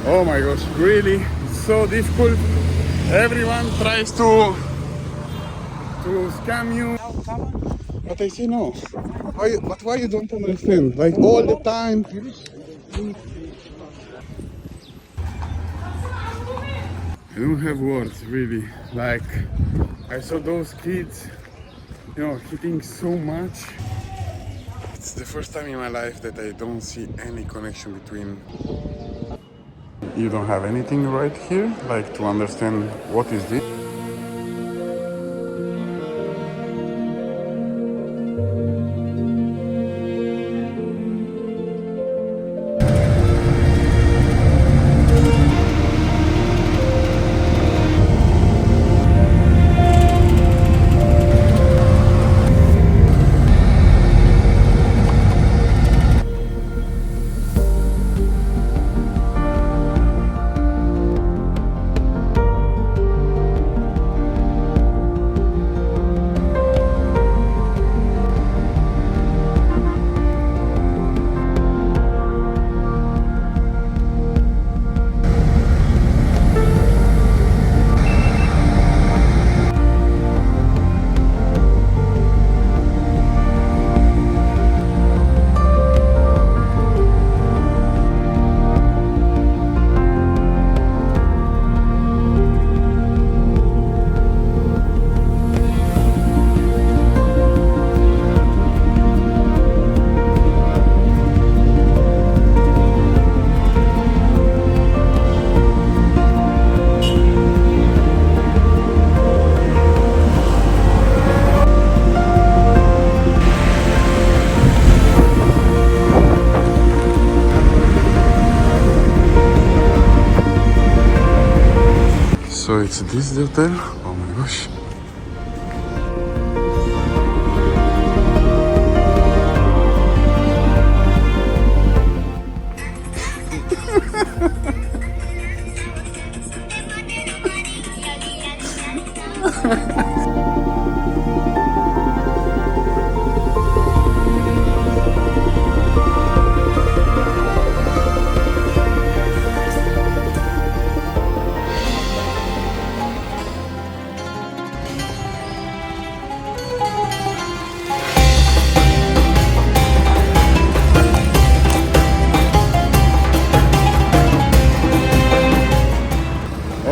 Oh my gosh, really, it's so difficult. Everyone tries to scam you. But I say no. Why you don't understand? Like all the time. I don't have words really. Like I saw those kids, hitting so much. It's the first time in my life that I don't see any connection between. You don't have anything right here, like to understand what is this. So it's this hotel. Oh my gosh.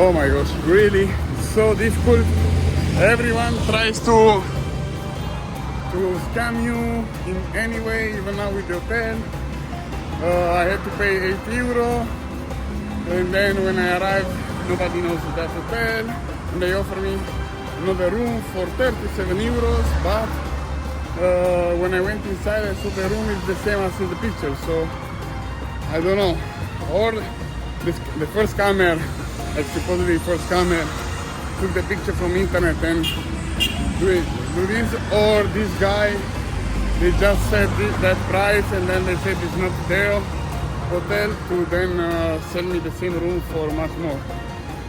Oh my gosh, really, it's so difficult. Everyone tries to scam you in any way, even now with the hotel. I had to pay €8, and then when I arrived, nobody knows that hotel, and they offer me another room for €37. But when I went inside, I saw the room is the same as in the picture, so I don't know. Or the first camera, like supposedly first camera, took the picture from internet and do this, or this guy, they just said that price and then they said it's not their hotel to then sell me the same room for much more.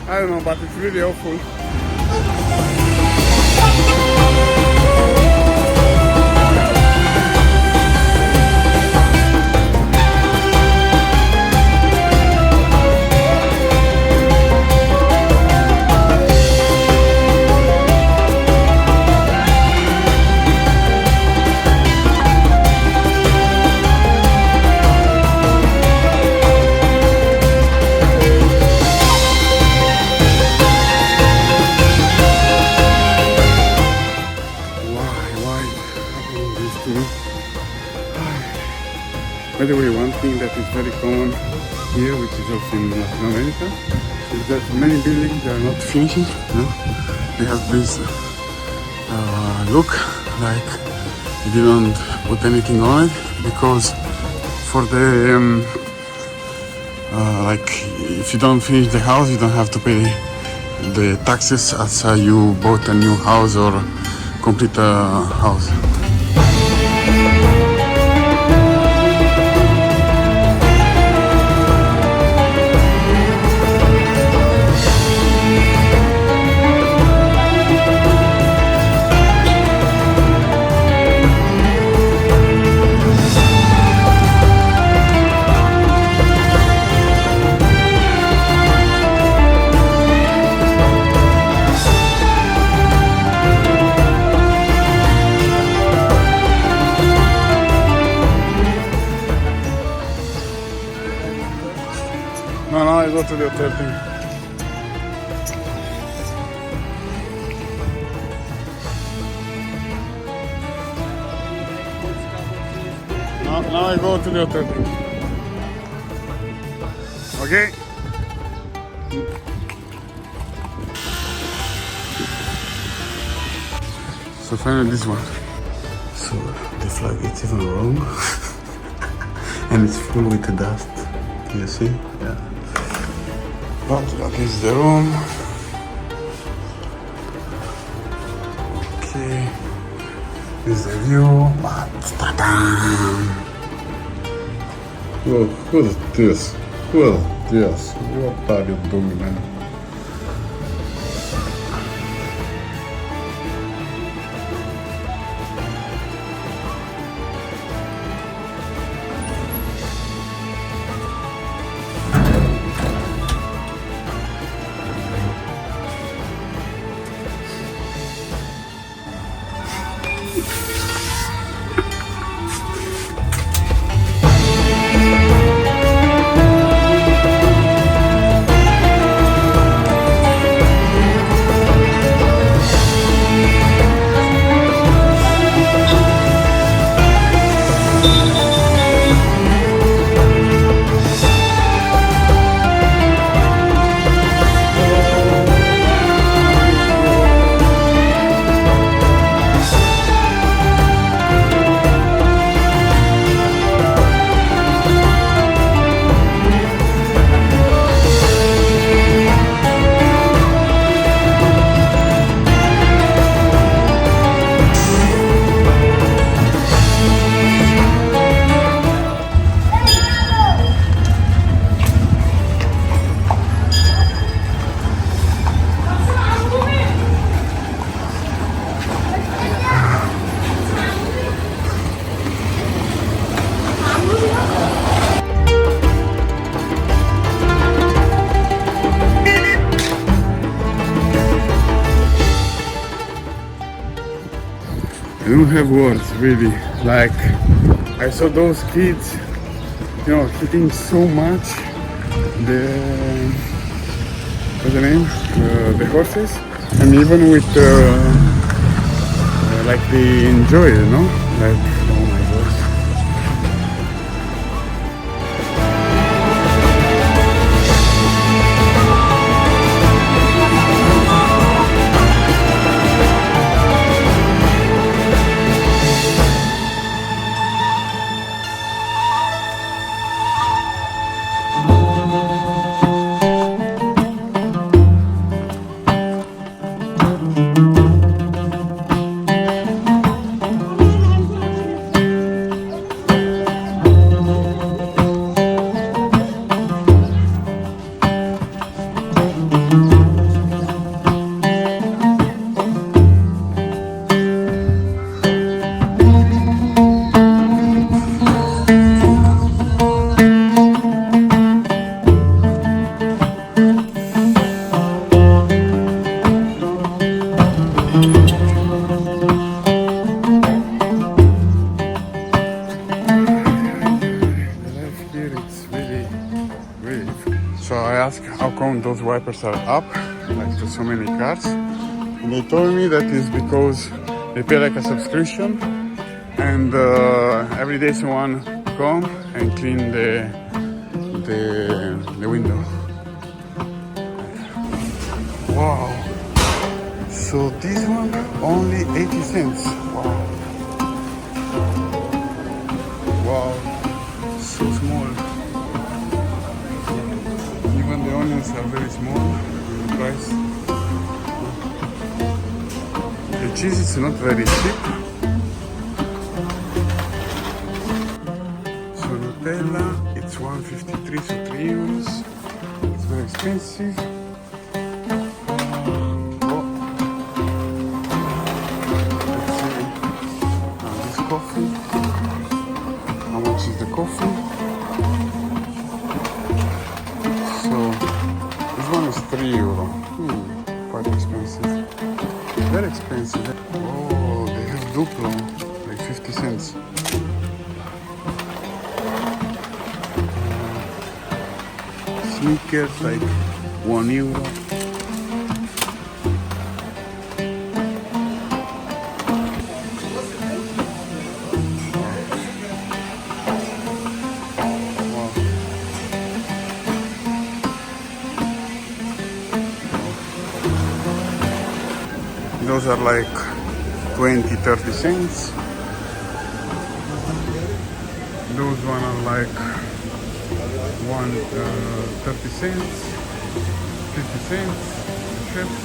I don't know, but it's really awful. By the way, one thing that is very common here, which is also in Latin America, is that many buildings are not finishing. They have this look like you didn't put anything on it, because for the like if you don't finish the house, you don't have to pay the taxes as you bought a new house or complete a house. I go to the hotel thing. Now I go to the hotel thing. Okay? So finally this one. So the flag is even wrong. And it's full with the dust. You see? Yeah. But that is the room. Okay. This is the view. Whoa, who's this? Who's this? What are you doing, man? I don't have words really. Like I saw those kids, you know, hitting so much the what's the name? The horses, and even with like they enjoy it, you know? Like oh my gosh. So I asked how come those wipers are up, like to so many cars. And they told me that is because they pay like a subscription, and every day someone come and clean the window. Wow. So this one only 80 cents. Wow. Wow. So small. Even the onions are very small. The price. The cheese is not very cheap. So Nutella, it's 1.53, so 3 euros. It's very expensive. Coffee. How much is the coffee? So this one is 3 euro. Quite expensive. Very expensive. Oh, they have Duplo, like 50 cents. sneakers, like €1. Wow. Those are like 20-30 cents. Those one are like 30 cents, 50 cents. Chips.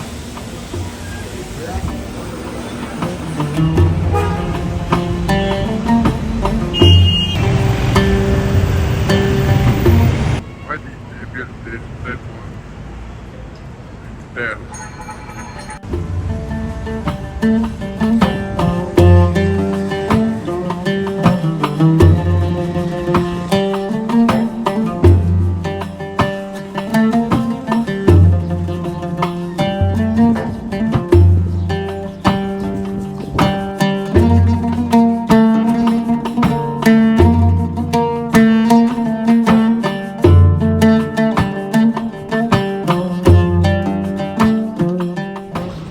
Why did you build that one there?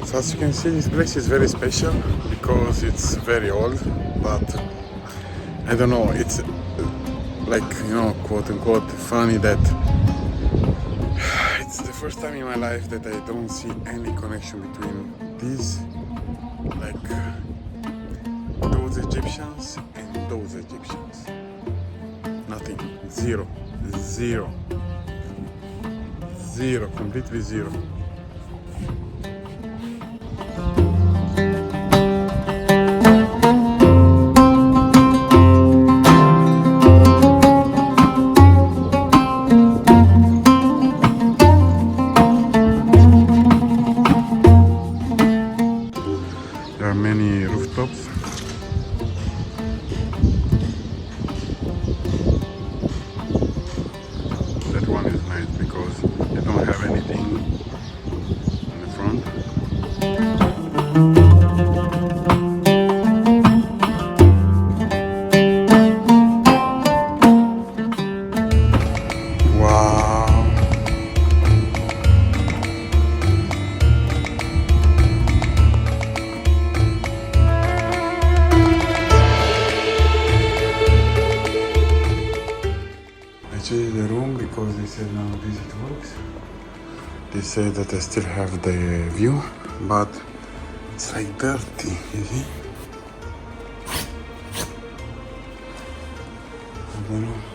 So as you can see, this place is very special because it's very old, but I don't know, it's like, you know, quote unquote funny that it's the first time in my life that I don't see any connection between these, like those Egyptians and those Egyptians. Nothing. Zero. Zero. Zero. Completely zero. There are many rooftops. That one is nice because you don't have anything in the front. Wow. I changed the room because they said now this it works. They say that I still have the view, but it's like dirty, you see? I don't know.